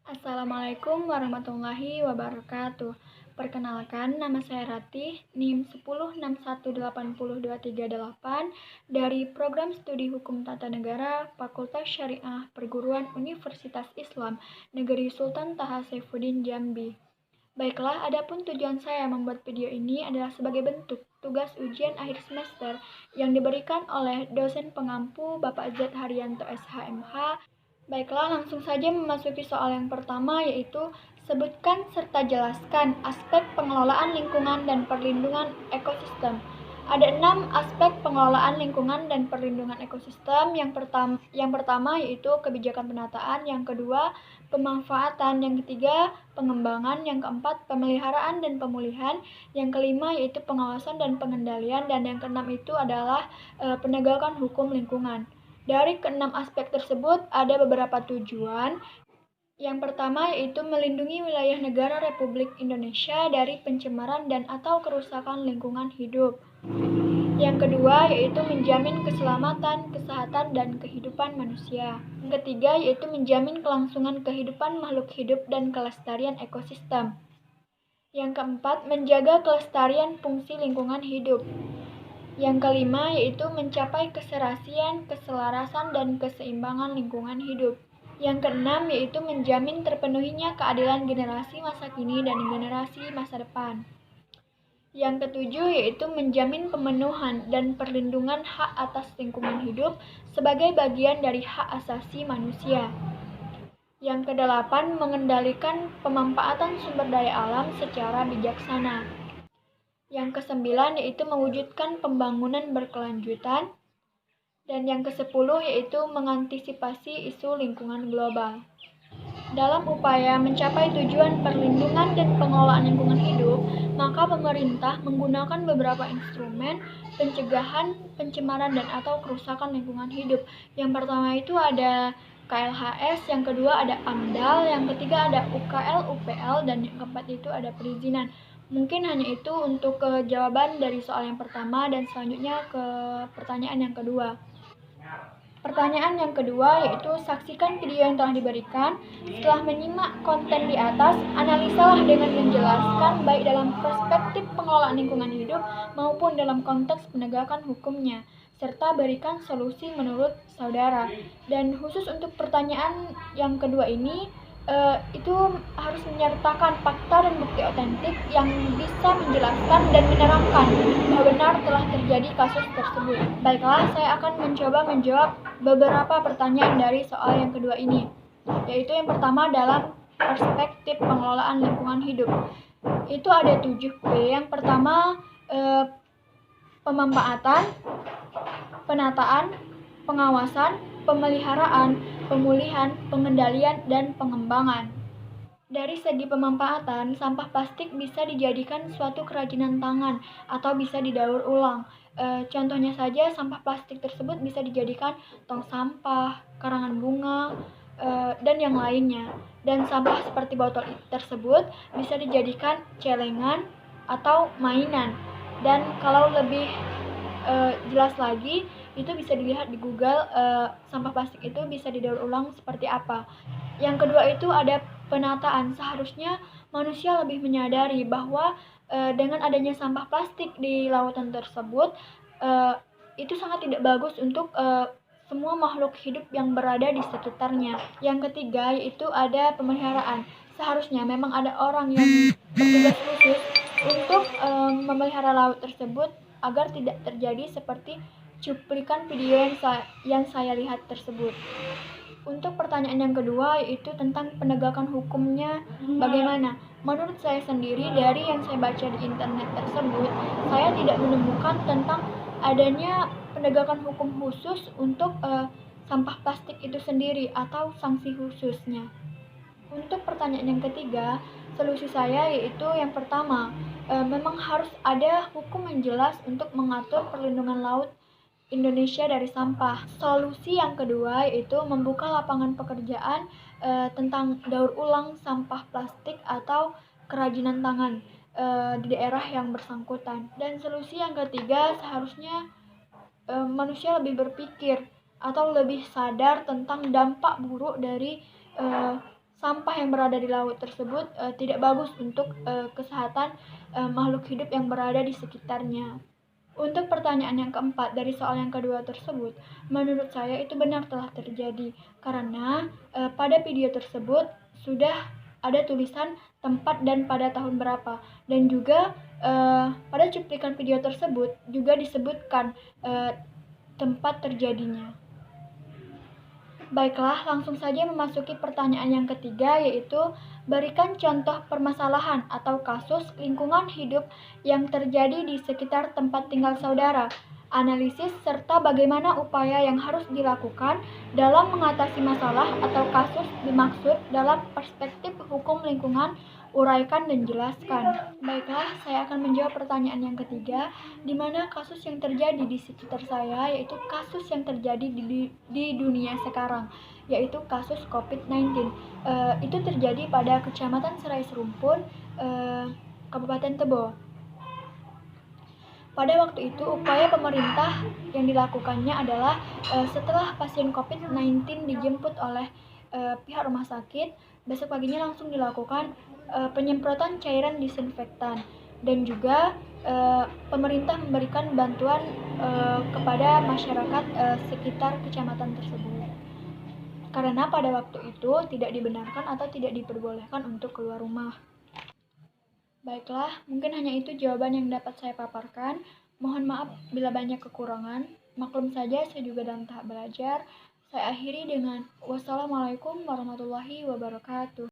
Assalamualaikum warahmatullahi wabarakatuh. Perkenalkan, nama saya Ratih, NIM 1061802338 dari Program Studi Hukum Tata Negara Fakultas Syariah Perguruan Universitas Islam Negeri Sultan Taha Saifuddin Jambi. Baiklah, adapun tujuan saya membuat video ini adalah sebagai bentuk tugas ujian akhir semester yang diberikan oleh dosen pengampu Bapak Z. Haryanto SHMH. Baiklah, langsung saja memasuki soal yang pertama, yaitu sebutkan serta jelaskan aspek pengelolaan lingkungan dan perlindungan ekosistem. Ada 6 aspek pengelolaan lingkungan dan perlindungan ekosistem. Yang pertama yaitu kebijakan penataan, yang kedua pemanfaatan, yang ketiga pengembangan, yang keempat pemeliharaan dan pemulihan, yang kelima yaitu pengawasan dan pengendalian, dan yang keenam itu adalah penegakan hukum lingkungan. Dari keenam aspek tersebut ada beberapa tujuan. Yang pertama yaitu melindungi wilayah negara Republik Indonesia dari pencemaran dan atau kerusakan lingkungan hidup. Yang kedua yaitu menjamin keselamatan, kesehatan, dan kehidupan manusia. Yang ketiga yaitu menjamin kelangsungan kehidupan makhluk hidup dan kelestarian ekosistem. Yang keempat, menjaga kelestarian fungsi lingkungan hidup. Yang kelima yaitu mencapai keserasian, keselarasan, dan keseimbangan lingkungan hidup. Yang keenam yaitu menjamin terpenuhinya keadilan generasi masa kini dan generasi masa depan. Yang ketujuh yaitu menjamin pemenuhan dan perlindungan hak atas lingkungan hidup sebagai bagian dari hak asasi manusia. Yang kedelapan, mengendalikan pemanfaatan sumber daya alam secara bijaksana. Yang kesembilan yaitu mewujudkan pembangunan berkelanjutan. Dan yang kesepuluh yaitu mengantisipasi isu lingkungan global. Dalam upaya mencapai tujuan perlindungan dan pengelolaan lingkungan hidup, maka pemerintah menggunakan beberapa instrumen pencegahan pencemaran dan atau kerusakan lingkungan hidup. Yang pertama itu ada KLHS, yang kedua ada AMDAL, yang ketiga ada UKL, UPL, dan yang keempat itu ada perizinan. Mungkin hanya itu untuk jawaban dari soal yang pertama, dan selanjutnya ke pertanyaan yang kedua. Pertanyaan yang kedua yaitu saksikan video yang telah diberikan. Setelah menyimak konten di atas, analisalah dengan menjelaskan baik dalam perspektif pengelolaan lingkungan hidup maupun dalam konteks penegakan hukumnya, serta berikan solusi menurut saudara. Dan khusus untuk pertanyaan yang kedua ini, itu harus menyertakan fakta dan bukti otentik yang bisa menjelaskan dan menerangkan bahwa benar telah terjadi kasus tersebut. Baiklah, saya akan mencoba menjawab beberapa pertanyaan dari soal yang kedua ini, yaitu yang pertama dalam perspektif pengelolaan lingkungan hidup. Itu ada 7P. Yang pertama, pemanfaatan, penataan, pengawasan, pemeliharaan, pemulihan, pengendalian, dan pengembangan. Dari segi pemanfaatan, sampah plastik bisa dijadikan suatu kerajinan tangan atau bisa didaur ulang. Contohnya saja, sampah plastik tersebut bisa dijadikan tong sampah, karangan bunga, dan yang lainnya. Dan sampah seperti botol tersebut bisa dijadikan celengan atau mainan. Dan kalau lebih jelas lagi, itu bisa dilihat di Google, sampah plastik itu bisa didaur ulang seperti apa. Yang kedua itu ada penataan. Seharusnya manusia lebih menyadari bahwa dengan adanya sampah plastik di lautan tersebut, itu sangat tidak bagus untuk semua makhluk hidup yang berada di sekitarnya. Yang ketiga yaitu ada pemeliharaan. Seharusnya memang ada orang yang bertugas khusus untuk memelihara laut tersebut agar tidak terjadi seperti cuplikan video yang saya lihat tersebut. Untuk pertanyaan yang kedua yaitu tentang penegakan hukumnya bagaimana. Menurut saya sendiri dari yang saya baca di internet tersebut, saya tidak menemukan tentang adanya penegakan hukum khusus untuk sampah plastik itu sendiri atau sanksi khususnya. Untuk pertanyaan yang ketiga, solusi saya yaitu yang pertama, memang harus ada hukum yang jelas untuk mengatur perlindungan laut Indonesia dari sampah. Solusi yang kedua yaitu membuka lapangan pekerjaan tentang daur ulang sampah plastik atau kerajinan tangan di daerah yang bersangkutan. Dan solusi yang ketiga, seharusnya manusia lebih berpikir atau lebih sadar tentang dampak buruk dari sampah yang berada di laut tersebut tidak bagus untuk kesehatan makhluk hidup yang berada di sekitarnya. Untuk pertanyaan yang keempat dari soal yang kedua tersebut, menurut saya itu benar telah terjadi karena pada video tersebut sudah ada tulisan tempat dan pada tahun berapa, dan juga pada cuplikan video tersebut juga disebutkan tempat terjadinya. Baiklah, langsung saja memasuki pertanyaan yang ketiga, yaitu berikan contoh permasalahan atau kasus lingkungan hidup yang terjadi di sekitar tempat tinggal saudara. Analisis serta bagaimana upaya yang harus dilakukan dalam mengatasi masalah atau kasus dimaksud dalam perspektif hukum lingkungan. Uraikan dan jelaskan. Baiklah, saya akan menjawab pertanyaan yang ketiga, di mana kasus yang terjadi di sekitar saya yaitu kasus yang terjadi di dunia sekarang, yaitu kasus COVID-19. Itu terjadi pada Kecamatan Serai Serumpun, Kabupaten Tebo. Pada waktu itu, upaya pemerintah yang dilakukannya adalah setelah pasien COVID-19 dijemput oleh pihak rumah sakit, besok paginya langsung dilakukan penyemprotan cairan disinfektan, dan juga pemerintah memberikan bantuan kepada masyarakat sekitar kecamatan tersebut. Karena pada waktu itu tidak dibenarkan atau tidak diperbolehkan untuk keluar rumah. Baiklah, mungkin hanya itu jawaban yang dapat saya paparkan. Mohon maaf bila banyak kekurangan. Maklum saja, saya juga dalam tahap belajar. Saya akhiri dengan wassalamualaikum warahmatullahi wabarakatuh.